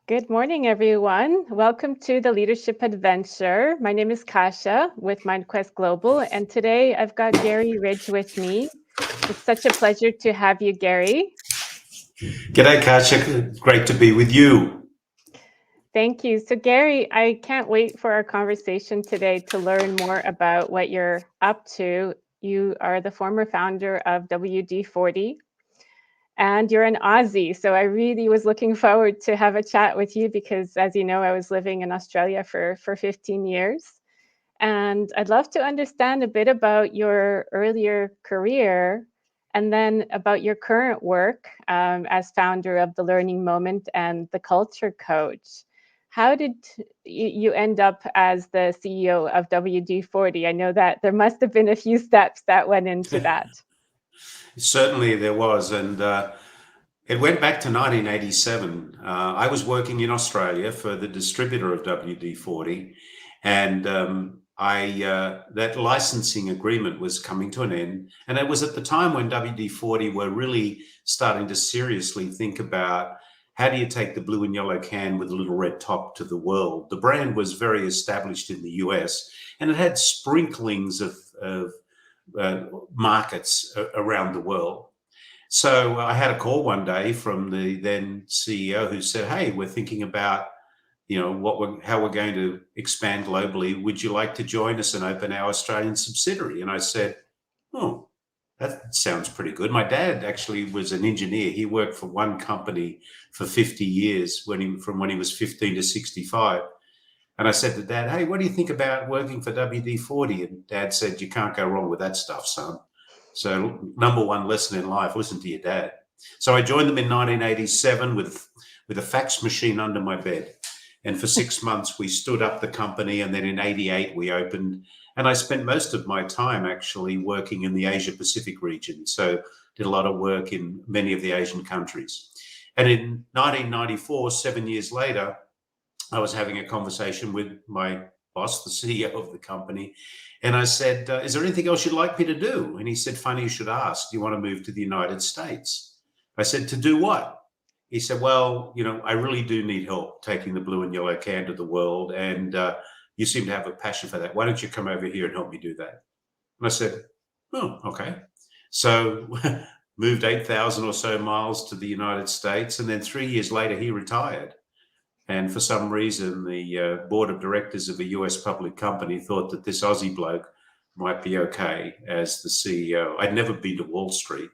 Good morning, everyone. Welcome to the Leadership Adventure. My name is Kasia with MindQuest Global, and today I've got Garry Ridge with me. It's such a pleasure to have you, Garry. G'day, Kasia. Great to be with you. Thank you. So, Garry, I can't wait for our conversation today to learn more about what you're up to. You are the former founder of WD40, and you're an Aussie. So I really was looking forward to have a chat with you because, as you know, I was living in Australia for 15 years. And I'd love to understand a bit about your earlier career and then about your current work as founder of The Learning Moment and the Culture Coach. How did you end up as the CEO of WD40? I know that there must have been a few steps that went into that. Certainly there was, and it went back to 1987. I was working in Australia for the distributor of WD40, and that licensing agreement was coming to an end. And it was at the time when WD40 were really starting to seriously think about how do you take the blue and yellow can with a little red top to the world. The brand was very established in the US, and it had sprinklings of markets around the world. So I had a call one day from the then CEO who said, "Hey, we're thinking about, how we're going to expand globally. Would you like to join us and open our Australian subsidiary?" And I said, "Oh, that sounds pretty good." My dad actually was an engineer. He worked for one company for 50 years from when he was 15 to 65. And I said to Dad, "Hey, what do you think about working for WD-40?" And Dad said, "You can't go wrong with that stuff, son." So number one lesson in life, listen to your dad. So I joined them in 1987 with a fax machine under my bed. And for 6 months, we stood up the company. And then in 88, we opened. And I spent most of my time actually working in the Asia Pacific region. So did a lot of work in many of the Asian countries. And in 1994, 7 years later, I was having a conversation with my boss, the CEO of the company, and I said, "Is there anything else you'd like me to do?" And he said, "Funny you should ask. Do you want to move to the United States?" I said, "To do what?" He said, "Well, I really do need help taking the blue and yellow can to the world, and you seem to have a passion for that. Why don't you come over here and help me do that?" And I said, "Oh, okay." So moved 8,000 or so miles to the United States, and then 3 years later, he retired. And for some reason, the board of directors of a US public company thought that this Aussie bloke might be okay as the CEO. I'd never been to Wall Street,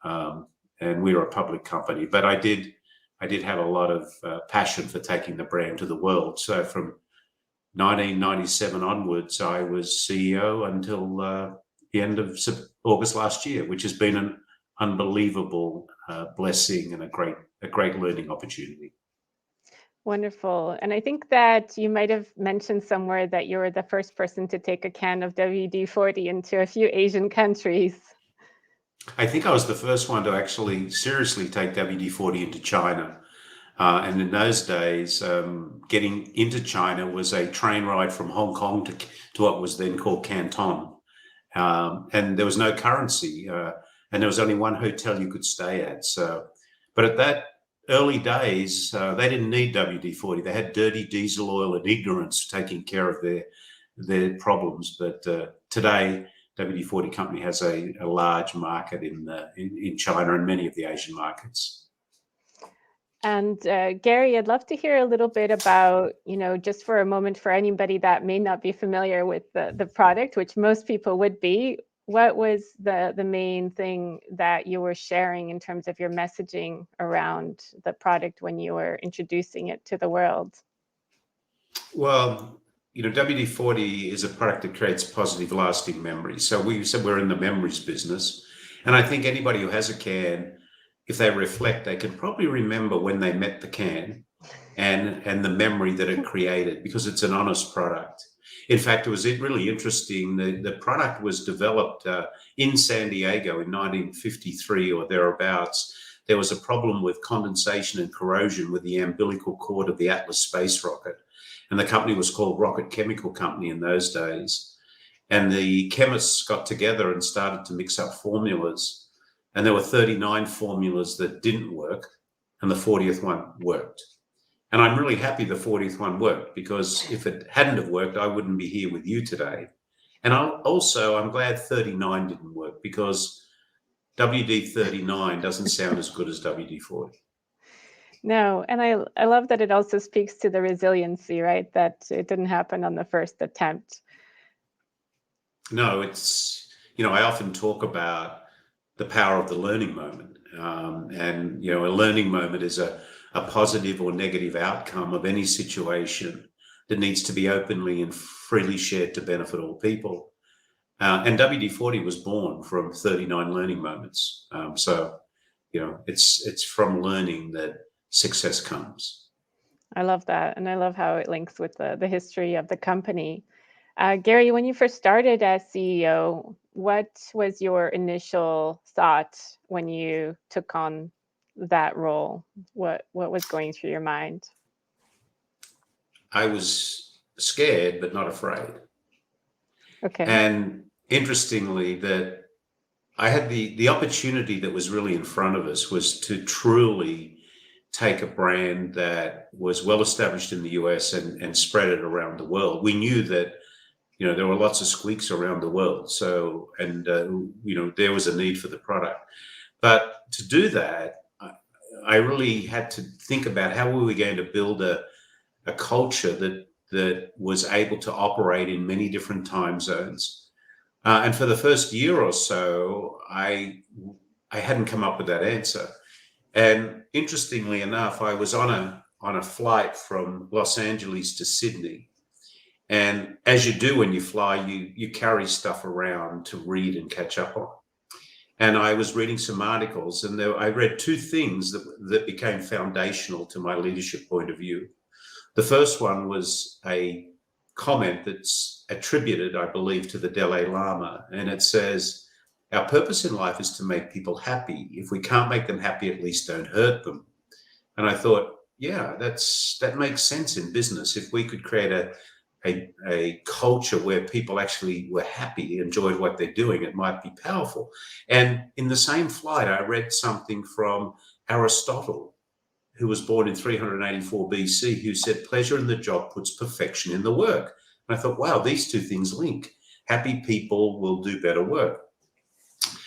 and we were a public company, but I did have a lot of passion for taking the brand to the world. So from 1997 onwards, I was CEO until the end of August last year, which has been an unbelievable blessing and a great learning opportunity. Wonderful. And I think that you might have mentioned somewhere that you were the first person to take a can of WD-40 into a few Asian countries. I think I was the first one to actually seriously take WD-40 into China. And in those days, getting into China was a train ride from Hong Kong to what was then called Canton. And there was no currency, and there was only one hotel you could stay at. But at that early days, they didn't need WD-40. They had dirty diesel oil and ignorance taking care of their problems. But today, WD-40 company has a large market in China and many of the Asian markets. And Garry, I'd love to hear a little bit about, just for a moment, for anybody that may not be familiar with the product, which most people would be, what was the main thing that you were sharing in terms of your messaging around the product when you were introducing it to the world? Well, WD-40 is a product that creates positive, lasting memories. So we said we're in the memories business. And I think anybody who has a can, if they reflect, they can probably remember when they met the can and the memory that it created, because it's an honest product. In fact, it was really interesting. The product was developed in San Diego in 1953 or thereabouts. There was a problem with condensation and corrosion with the umbilical cord of the Atlas space rocket. And the company was called Rocket Chemical Company in those days. And the chemists got together and started to mix up formulas. And there were 39 formulas that didn't work, and the 40th one worked. And I'm really happy the 40th one worked, because if it hadn't have worked, I wouldn't be here with you today. And I'm glad 39 didn't work, because WD39 doesn't sound as good as WD40. No, and I love that it also speaks to the resiliency, right? That it didn't happen on the first attempt. No, I often talk about the power of the learning moment. And, a learning moment is a positive or negative outcome of any situation that needs to be openly and freely shared to benefit all people. And WD40 was born from 39 learning moments. It's from learning that success comes. I love that. And I love how it links with the history of the company. Garry, when you first started as CEO, what was your initial thought when you took on that role? What was going through your mind? I was scared, but not afraid. Okay. And interestingly, that I had the opportunity that was really in front of us was to truly take a brand that was well established in the US and spread it around the world. We knew that there were lots of squeaks around the world, so there was a need for the product. But to do that, I really had to think about how we were going to build a culture that was able to operate in many different time zones. And for the first year or so, I hadn't come up with that answer. And interestingly enough, I was on a flight from Los Angeles to Sydney. And as you do when you fly, you carry stuff around to read and catch up on. And I was reading some articles, and I read two things that became foundational to my leadership point of view. The first one was a comment that's attributed, I believe, to the Dalai Lama. And it says, our purpose in life is to make people happy. If we can't make them happy, at least don't hurt them. And I thought, yeah, that makes sense in business. If we could create a culture where people actually were happy, enjoyed what they're doing, it might be powerful. And in the same flight, I read something from Aristotle, who was born in 384 BC, who said, pleasure in the job puts perfection in the work. And I thought, wow, these two things link. Happy people will do better work.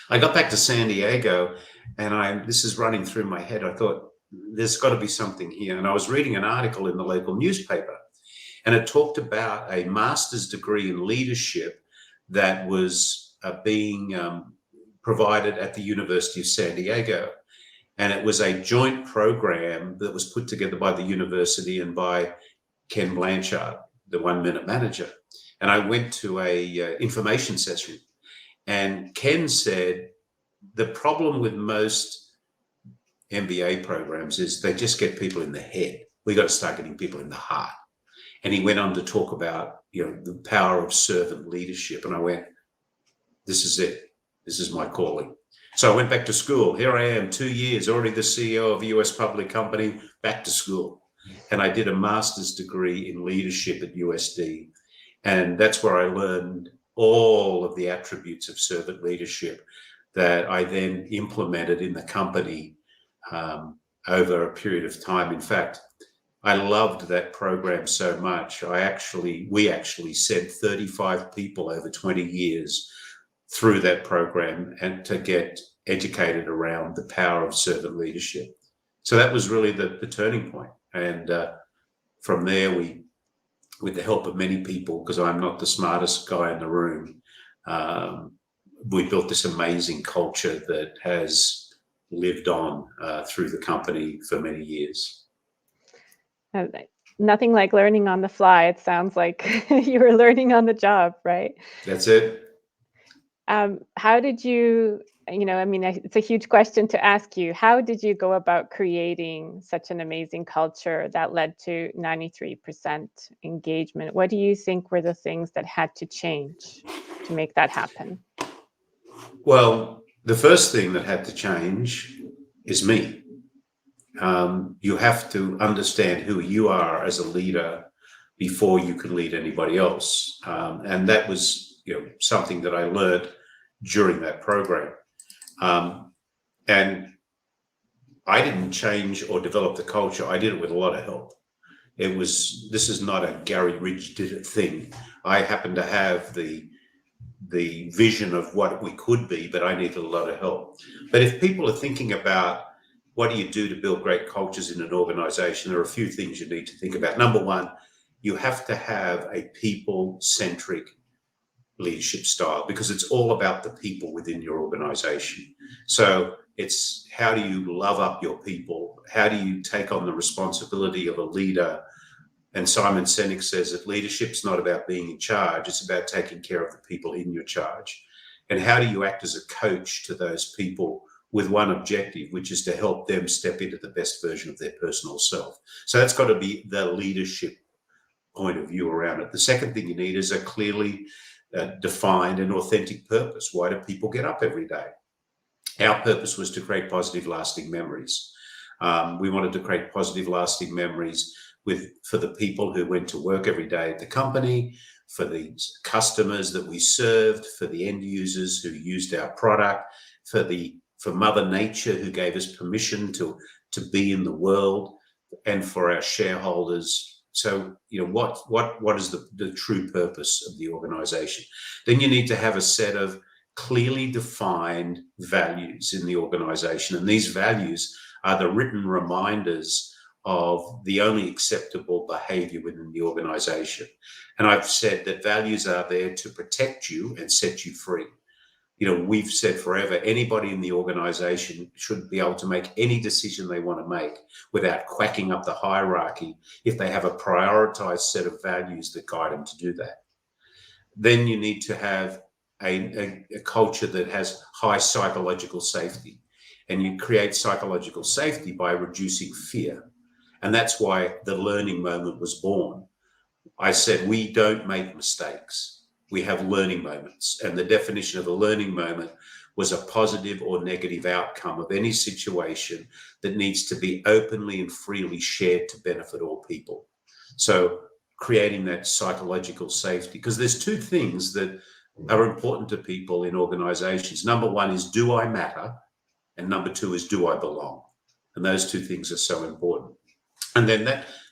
I got back to San Diego, and this is running through my head. I thought, there's got to be something here. And I was reading an article in the local newspaper, and it talked about a master's degree in leadership that was being provided at the University of San Diego. And it was a joint program that was put together by the university and by Ken Blanchard, the 1 Minute Manager. And I went to a information session, and Ken said, the problem with most MBA programs is they just get people in the head. We got to start getting people in the heart. And he went on to talk about, the power of servant leadership. And I went, this is it. This is my calling. So I went back to school. Here I am, 2 years, already the CEO of a US public company, back to school. And I did a master's degree in leadership at USD. And that's where I learned all of the attributes of servant leadership that I then implemented in the company over a period of time. In fact, I loved that program so much. We actually sent 35 people over 20 years through that program and to get educated around the power of servant leadership. So that was really the turning point. And from there, with the help of many people, because I'm not the smartest guy in the room, we built this amazing culture that has lived on through the company for many years. Nothing like learning on the fly. It sounds like you were learning on the job, right? That's it. How did you, it's a huge question to ask you. How did you go about creating such an amazing culture that led to 93% engagement? What do you think were the things that had to change to make that happen? Well, the first thing that had to change is me. You have to understand who you are as a leader before you can lead anybody else. And that was, something that I learned during that program. And I didn't change or develop the culture. I did it with a lot of help. This is not a Garry Ridge did it thing. I happen to have the vision of what we could be, but I needed a lot of help. But if people are thinking about what do you do to build great cultures in an organization, there are a few things you need to think about. Number one, you have to have a people-centric leadership style, because it's all about the people within your organization. So it's how do you love up your people? How do you take on the responsibility of a leader? And Simon Sinek says that leadership's not about being in charge, it's about taking care of the people in your charge. And how do you act as a coach to those people with one objective, which is to help them step into the best version of their personal self? So that's got to be the leadership point of view around it. The second thing you need is a clearly defined and authentic purpose. Why do people get up every day? Our purpose was to create positive, lasting memories. We wanted to create positive, lasting memories for the people who went to work every day at the company, for the customers that we served, for the end users who used our product, for Mother Nature who gave us permission to be in the world, and for our shareholders. So, what is the true purpose of the organization? Then you need to have a set of clearly defined values in the organization. And these values are the written reminders of the only acceptable behavior within the organization. And I've said that values are there to protect you and set you free. We've said forever, anybody in the organization should be able to make any decision they want to make without quacking up the hierarchy if they have a prioritized set of values that guide them to do that. Then you need to have a culture that has high psychological safety. And you create psychological safety by reducing fear. And that's why the learning moment was born. I said, we don't make mistakes. We have learning moments. And the definition of a learning moment was a positive or negative outcome of any situation that needs to be openly and freely shared to benefit all people. So creating that psychological safety, because there's two things that are important to people in organizations. Number one is, do I matter? And number two is, do I belong? And those two things are so important. And then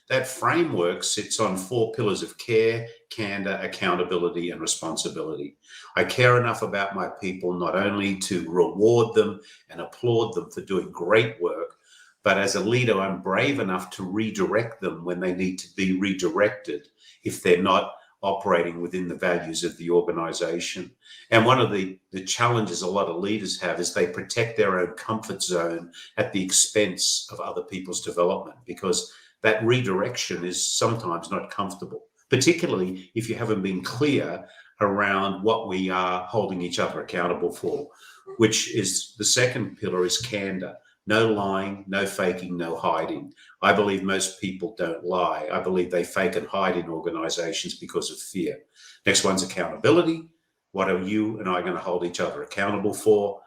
that framework sits on 4 pillars of care, candor, accountability, and responsibility. I care enough about my people not only to reward them and applaud them for doing great work, but as a leader, I'm brave enough to redirect them when they need to be redirected if they're not operating within the values of the organization. And one of the challenges a lot of leaders have is they protect their own comfort zone at the expense of other people's development, because that redirection is sometimes not comfortable, particularly if you haven't been clear around what we are holding each other accountable for, which is the second pillar is candor. No lying, no faking, no hiding. I believe most people don't lie. I believe they fake and hide in organizations because of fear. Next one's accountability. What are you and I going to hold each other accountable for?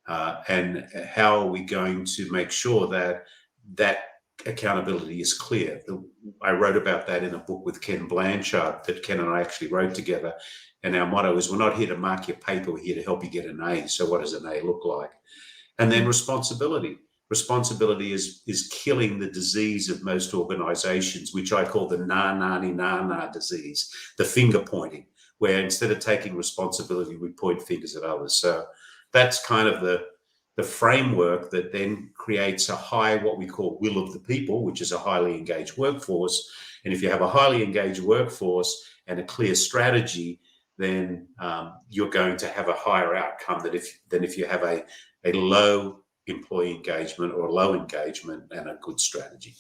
And how are we going to make sure that accountability is clear? I wrote about that in a book with Ken Blanchard that Ken and I actually wrote together. And our motto is, we're not here to mark your paper, we're here to help you get an A. So what does an A look like? And then responsibility. Responsibility is killing the disease of most organizations, which I call the na disease, the finger pointing, where instead of taking responsibility, we point fingers at others. So that's kind of the framework that then creates a high, what we call will of the people, which is a highly engaged workforce. And if you have a highly engaged workforce and a clear strategy, then you're going to have a higher outcome than if you have a low employee engagement or low engagement and a good strategy.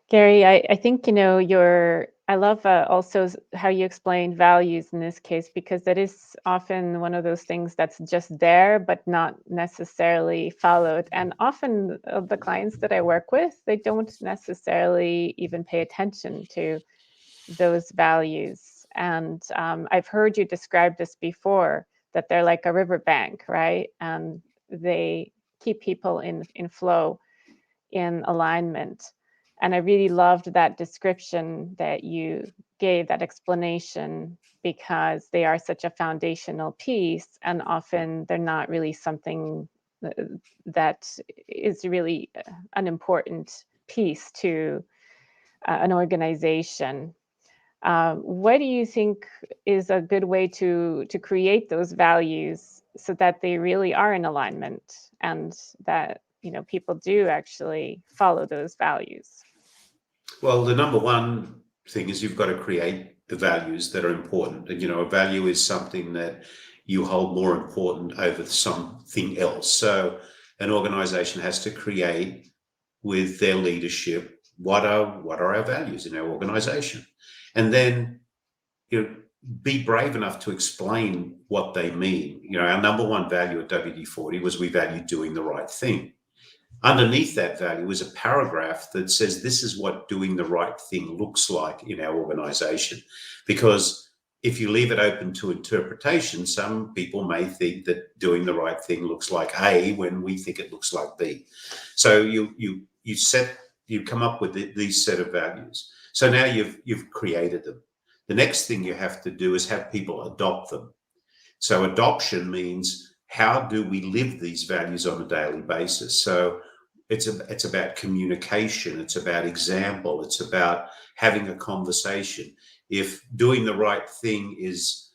Garry, I think, I love also how you explain values in this case, because that is often one of those things that's just there, but not necessarily followed. And often the clients that I work with, they don't necessarily even pay attention to those values. And I've heard you describe this before, that they're like a riverbank, right? And they keep people in flow, in alignment. And I really loved that description that you gave, that explanation, because they are such a foundational piece, and often they're not really something that is really an important piece to an organization. What do you think is a good way to create those values so that they really are in alignment and that people do actually follow those values? Well, the number one thing is you've got to create the values that are important. And, a value is something that you hold more important over something else. So an organization has to create with their leadership what are our values in our organization, and then be brave enough to explain what they mean. Our number one value at WD40 was we value doing the right thing. Underneath that value is a paragraph that says this is what doing the right thing looks like in our organization. Because if you leave it open to interpretation, some people may think that doing the right thing looks like A when we think it looks like B. So you come up with these set of values. So now you've created them. The next thing you have to do is have people adopt them. So adoption means how do we live these values on a daily basis? So it's about communication, it's about example, it's about having a conversation. If doing the right thing is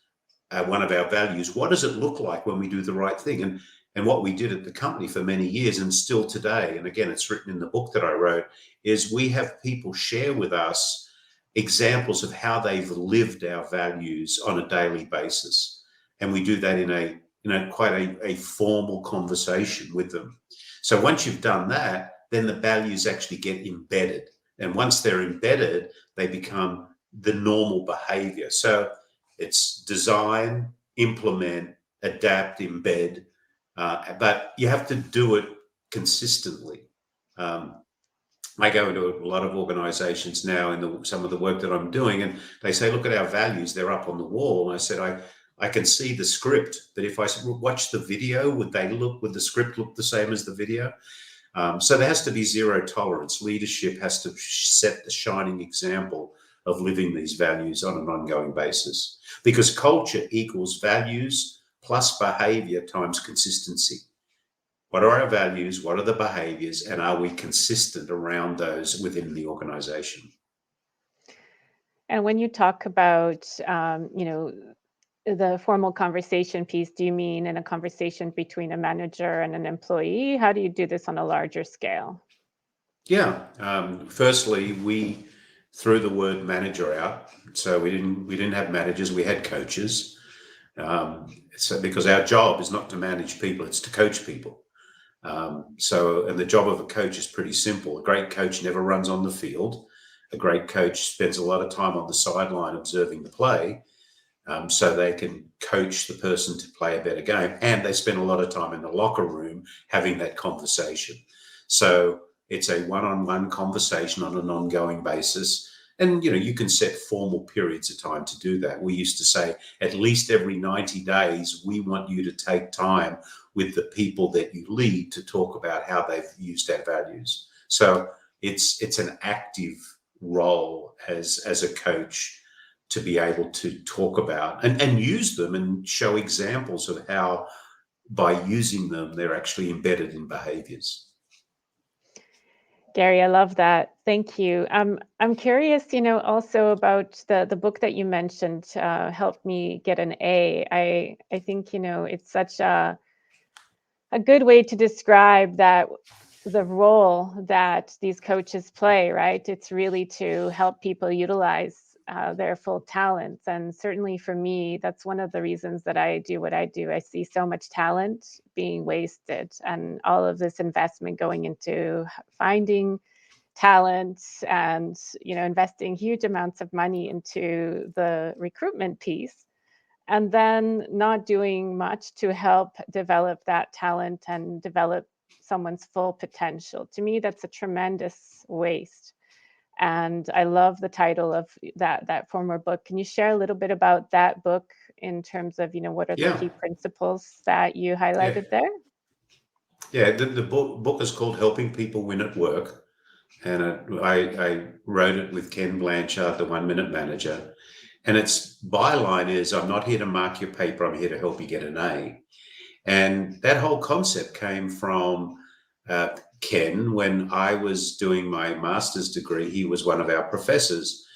one of our values, what does it look like when we do the right thing? And what we did at the company for many years and still today, and again, it's written in the book that I wrote, is we have people share with us examples of how they've lived our values on a daily basis. And we do that in quite a formal conversation with them. So once you've done that, then the values actually get embedded. And once they're embedded, they become the normal behavior. So it's design, implement, adapt, embed, but you have to do it consistently. I go into a lot of organizations now in some of the work that I'm doing, and they say, look at our values, they're up on the wall. And I said, I can see the script, but if I watch the video, would the script look the same as the video? So there has to be zero tolerance. Leadership has to set the shining example of living these values on an ongoing basis, because culture equals values plus behavior times consistency. What are our values? What are the behaviors? And are we consistent around those within the organization? And when you talk about, the formal conversation piece, do you mean in a conversation between a manager and an employee? How do you do this on a larger scale? Yeah. Firstly, we threw the word manager out. So we didn't have managers, we had coaches. So because our job is not to manage people, it's to coach people. And the job of a coach is pretty simple. A great coach never runs on the field. A great coach spends a lot of time on the sideline observing the play, so they can coach the person to play a better game. And they spend a lot of time in the locker room having that conversation. So it's a one-on-one conversation on an ongoing basis. And, you can set formal periods of time to do that. We used to say at least every 90 days, we want you to take time with the people that you lead to talk about how they've used our values. So it's an active role as a coach to be able to talk about and use them and show examples of how by using them, they're actually embedded in behaviors. Garry, I love that. Thank you. I'm curious, also about the book that you mentioned, Help Me Get an A. I think, it's such a good way to describe that the role that these coaches play, right? It's really to help people utilize their full talents. And certainly for me, that's one of the reasons that I do what I do. I see so much talent being wasted and all of this investment going into finding talent and, investing huge amounts of money into the recruitment piece and then not doing much to help develop that talent and develop someone's full potential. To me, that's a tremendous waste. And I love the title of that former book. Can you share a little bit about that book in terms of, what are the Yeah, key principles that you yeah, highlighted there? yeah. The book is called Helping People Win at Work. And I wrote it with Ken Blanchard, the 1 Minute Manager. And its byline is, I'm not here to mark your paper, I'm here to help you get an A. And that whole concept came from Ken, when I was doing my master's degree, he was one of our professors.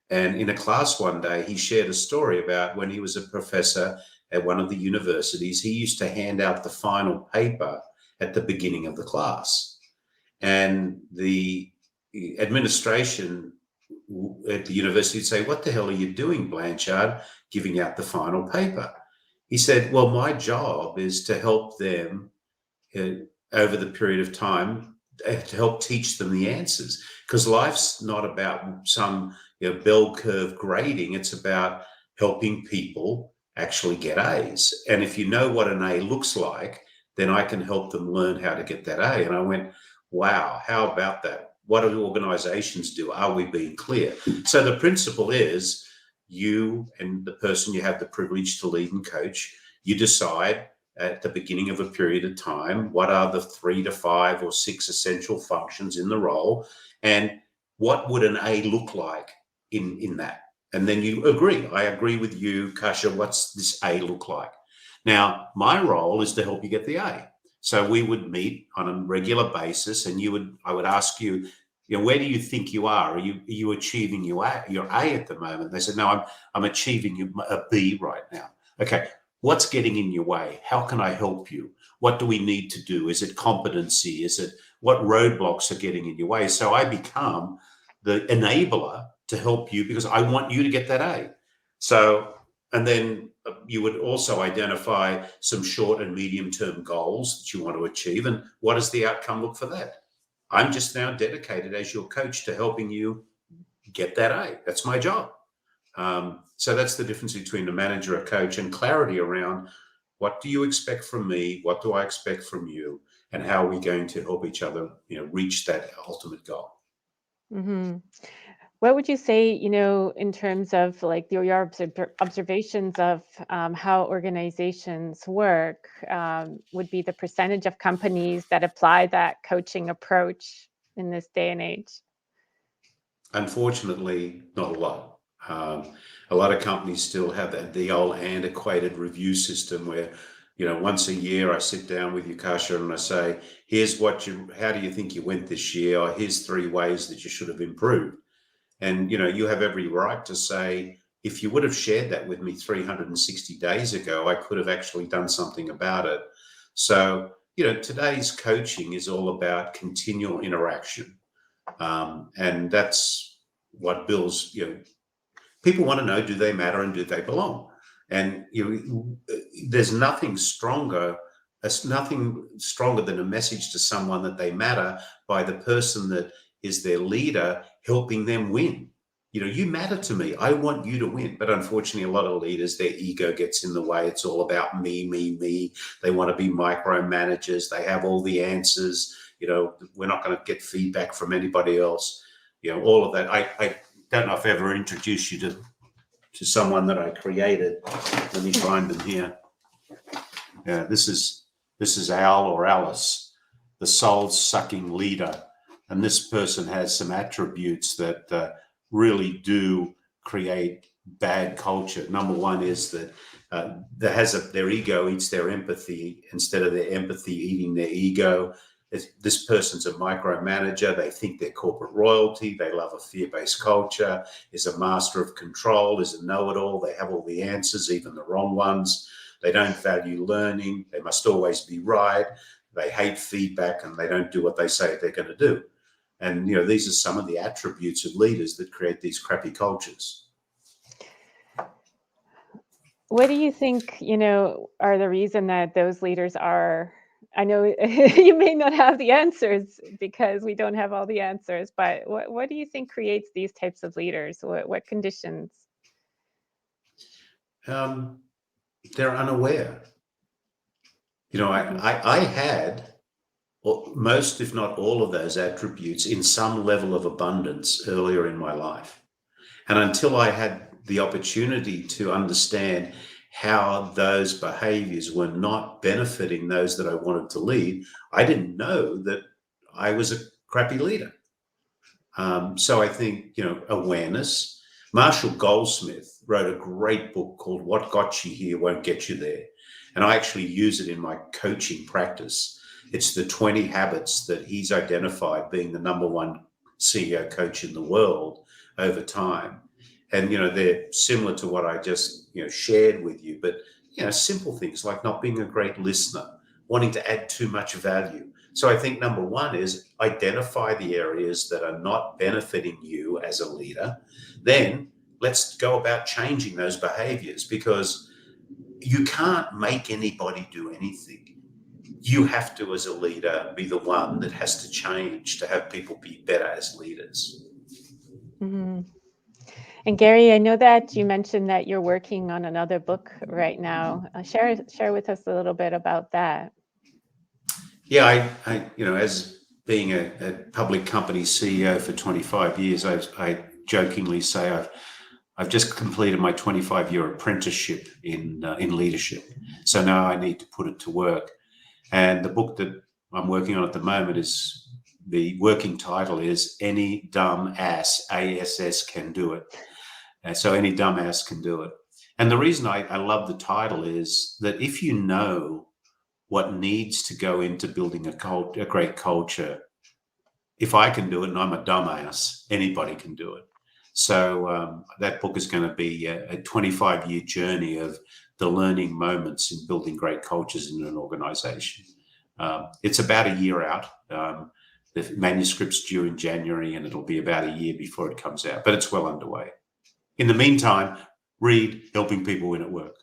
And in a class one day, he shared a story about when he was a professor at one of the universities, he used to hand out the final paper at the beginning of the class. And the administration at the university would say, "What the hell are you doing, Blanchard, giving out the final paper?" He said, "Well, my job is to help them uh, over the period of time to help teach them the answers, because life's not about some bell curve grading. It's about helping people actually get A's. And if you know what an A looks like, then I can help them learn how to get that A." And I went, wow, how about that? What do organizations do? Are we being clear? So the principle is you and the person you have the privilege to lead and coach, you decide at the beginning of a period of time what are the 3 to 5 or 6 essential functions in the role, and what would an A look like in that. And then you agree. I agree with you, Kasha. What's this A look like? Now, my role is to help you get the A. So we would meet on a regular basis, and I would ask you, where do you think you are? Are you achieving your A at the moment? They said, no, I'm achieving a B right now. Okay, what's getting in your way? How can I help you? What do we need to do? Is it competency? Is it what roadblocks are getting in your way? So I become the enabler to help you because I want you to get that A. So, and then you would also identify some short and medium term goals that you want to achieve. And what does the outcome look for that? I'm just now dedicated as your coach to helping you get that A. That's my job. So that's the difference between a manager, a coach, and clarity around what do you expect from me? What do I expect from you? And how are we going to help each other, reach that ultimate goal? Mm-hmm. What would you say, in terms of like your observations of how organizations work, would be the percentage of companies that apply that coaching approach in this day and age? Unfortunately, not a lot. A lot of companies still have the old antiquated review system where, once a year I sit down with you, Kasha, and I say, here's how do you think you went this year? Or here's 3 ways that you should have improved. And, you have every right to say, if you would have shared that with me 360 days ago, I could have actually done something about it. So, today's coaching is all about continual interaction. And that's what builds, people want to know, do they matter and do they belong? And there's nothing stronger. There's nothing stronger than a message to someone that they matter by the person that is their leader, helping them win. You matter to me. I want you to win. But unfortunately, a lot of leaders, their ego gets in the way. It's all about me, me, me. They want to be micromanagers. They have all the answers. We're not going to get feedback from anybody else. All of that. I don't know if I ever introduced you to someone that I created. Let me find them here. Yeah, this is Al or Alice, the soul-sucking leader. And this person has some attributes that really do create bad culture. Number one is that their ego eats their empathy instead of their empathy eating their ego. This person's a micromanager. They think they're corporate royalty. They love a fear-based culture, is a master of control, is a know-it-all. They have all the answers, even the wrong ones. They don't value learning. They must always be right. They hate feedback, and they don't do what they say they're going to do. And, these are some of the attributes of leaders that create these crappy cultures. What do you think, are the reason that those leaders are? I know you may not have the answers because we don't have all the answers, but what do you think creates these types of leaders? What conditions? They're unaware. I had most, if not all of those attributes in some level of abundance earlier in my life. And until I had the opportunity to understand how those behaviors were not benefiting those that I wanted to lead, I didn't know that I was a crappy leader. So I think, awareness. Marshall Goldsmith wrote a great book called What Got You Here Won't Get You There. And I actually use it in my coaching practice. It's the 20 habits that he's identified being the number one CEO coach in the world over time. And, they're similar to what I just, shared with you, but, simple things like not being a great listener, wanting to add too much value. So I think number one is identify the areas that are not benefiting you as a leader. Then let's go about changing those behaviors, because you can't make anybody do anything. You have to, as a leader, be the one that has to change to have people be better as leaders. Mhm. And Garry, I know that you mentioned that you're working on another book right now. Share with us a little bit about that. Yeah, as being a public company CEO for 25 years, I jokingly say I've just completed my 25-year apprenticeship in leadership. So now I need to put it to work. And the book that I'm working on at the moment is, the working title is Any Dumb Ass, ASS Can Do It. So any dumbass can do it. And the reason I love the title is that if you know what needs to go into building a great culture, if I can do it and I'm a dumbass, anybody can do it. So that book is going to be a 25-year journey of the learning moments in building great cultures in an organization. It's about a year out. The manuscript's due in January, and it'll be about a year before it comes out, but it's well underway. In the meantime, read Helping People Win at Work.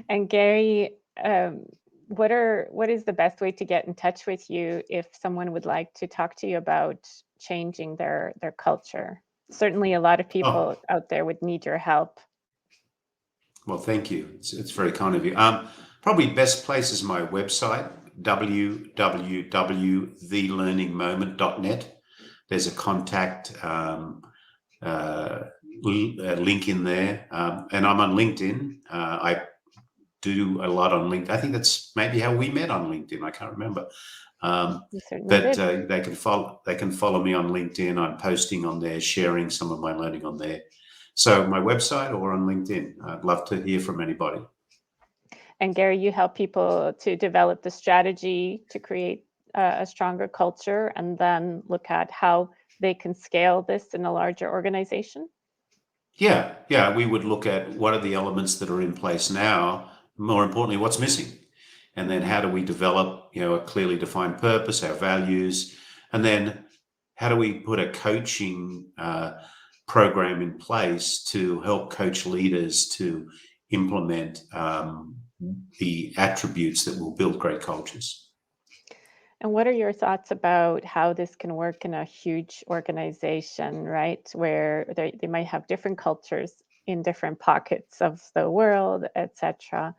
And Garry, what is the best way to get in touch with you if someone would like to talk to you about changing their culture? Certainly, a lot of people Oh, out there would need your help. well, thank you. It's very kind of you. Probably best place is my website, www.thelearningmoment.net. There's a contact link in there, and I'm on LinkedIn. I do a lot on LinkedIn. I think that's maybe how we met on LinkedIn. I can't remember. You certainly But did. they can follow me on LinkedIn. I'm posting on there, sharing some of my learning on there. So my website or on LinkedIn. I'd love to hear from anybody. And Garry, you help people to develop the strategy to create a stronger culture and then look at how they can scale this in a larger organization. Yeah. We would look at what are the elements that are in place now. More importantly, what's missing, and then how do we develop, a clearly defined purpose, our values, and then how do we put a coaching program in place to help coach leaders to implement the attributes that will build great cultures. And what are your thoughts about how this can work in a huge organization, right? Where they might have different cultures in different pockets of the world, etc.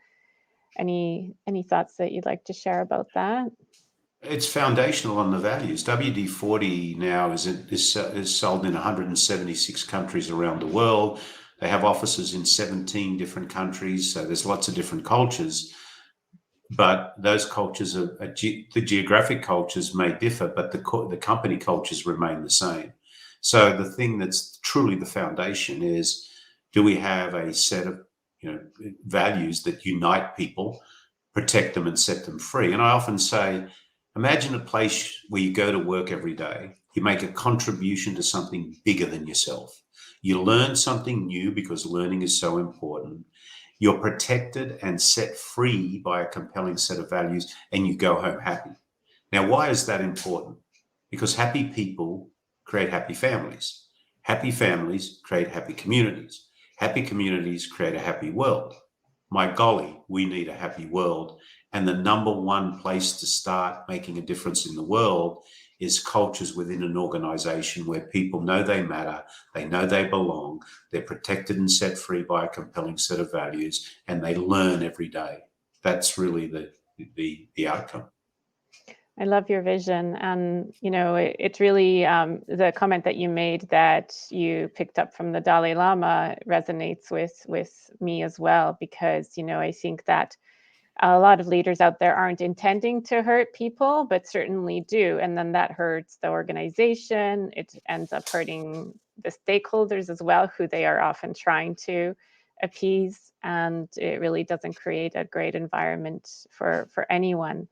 Any thoughts that you'd like to share about that? It's foundational on the values. WD-40 now is sold in 176 countries around the world. They have offices in 17 different countries, so there's lots of different cultures. But those cultures the geographic cultures may differ, but the company cultures remain the same. So the thing that's truly the foundation is, do we have a set of values that unite people, protect them, and set them free? And I often say, imagine a place where you go to work every day. You make a contribution to something bigger than yourself. You learn something new because learning is so important. You're protected and set free by a compelling set of values, and you go home happy. Now, why is that important? Because happy people create happy families. Happy families create happy communities. Happy communities create a happy world. My golly, we need a happy world. And the number one place to start making a difference in the world is cultures within an organization where people know they matter, they know they belong, they're protected and set free by a compelling set of values, and they learn every day. That's really the outcome. I love your vision. And, it's really the comment that you made that you picked up from the Dalai Lama resonates with me as well, because, I think that a lot of leaders out there aren't intending to hurt people, but certainly do. And then that hurts the organization. It ends up hurting the stakeholders as well, who they are often trying to appease, and it really doesn't create a great environment for anyone.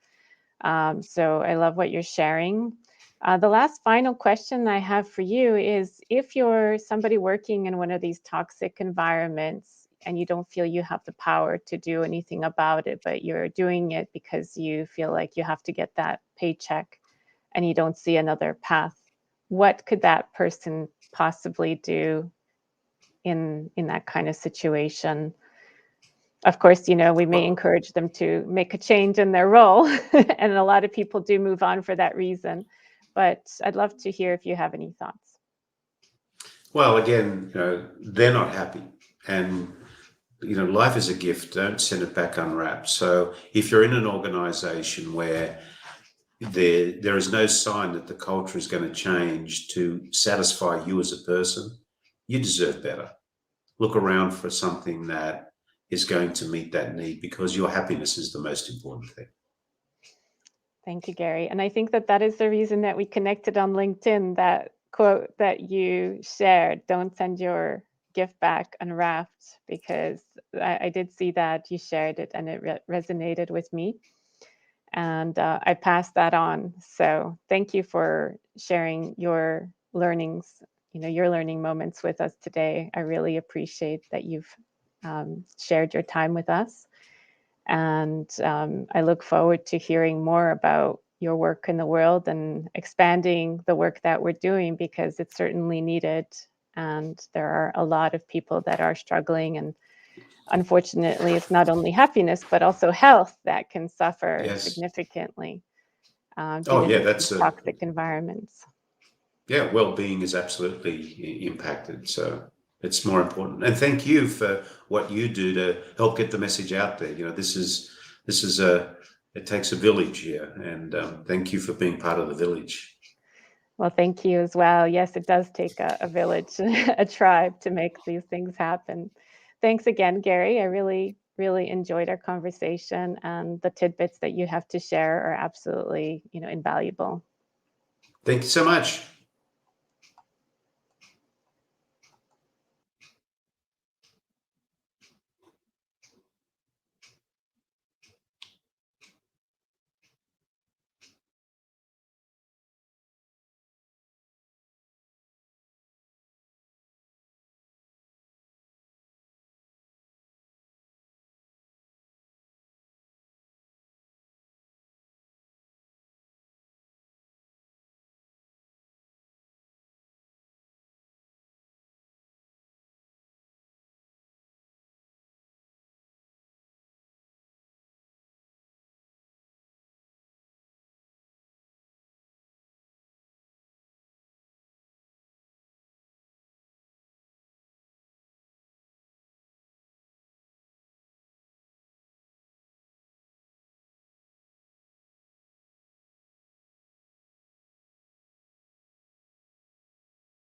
So I love what you're sharing. The last final question I have for you is, if you're somebody working in one of these toxic environments and you don't feel you have the power to do anything about it, but you're doing it because you feel like you have to get that paycheck and you don't see another path, what could that person possibly do in that kind of situation? Of course, we may Well, encourage them to make a change in their role, and a lot of people do move on for that reason. But I'd love to hear if you have any thoughts. well, again, they're not happy, and life is a gift. Don't send it back unwrapped. So if you're in an organization where there is no sign that the culture is going to change to satisfy you as a person, you deserve better. Look around for something that is going to meet that need, because your happiness is the most important thing. Thank you, Garry. And I think that is the reason that we connected on LinkedIn, that quote that you shared, don't send your gift back unwrapped, because I did see that you shared it and it resonated with me. And I passed that on. So thank you for sharing your learnings, your learning moments with us today. I really appreciate that you've shared your time with us. And I look forward to hearing more about your work in the world and expanding the work that we're doing, because it's certainly needed. And there are a lot of people that are struggling. And unfortunately, it's not only happiness, but also health that can suffer Yes. significantly due Oh, to yeah, these toxic environments. yeah, well-being is absolutely impacted. So it's more important. And thank you for what you do to help get the message out there. It takes a village here, and thank you for being part of the village. Well, thank you as well. Yes, it does take a village, a tribe to make these things happen. Thanks again, Garry. I really, really enjoyed our conversation, and the tidbits that you have to share are absolutely, invaluable. Thank you so much.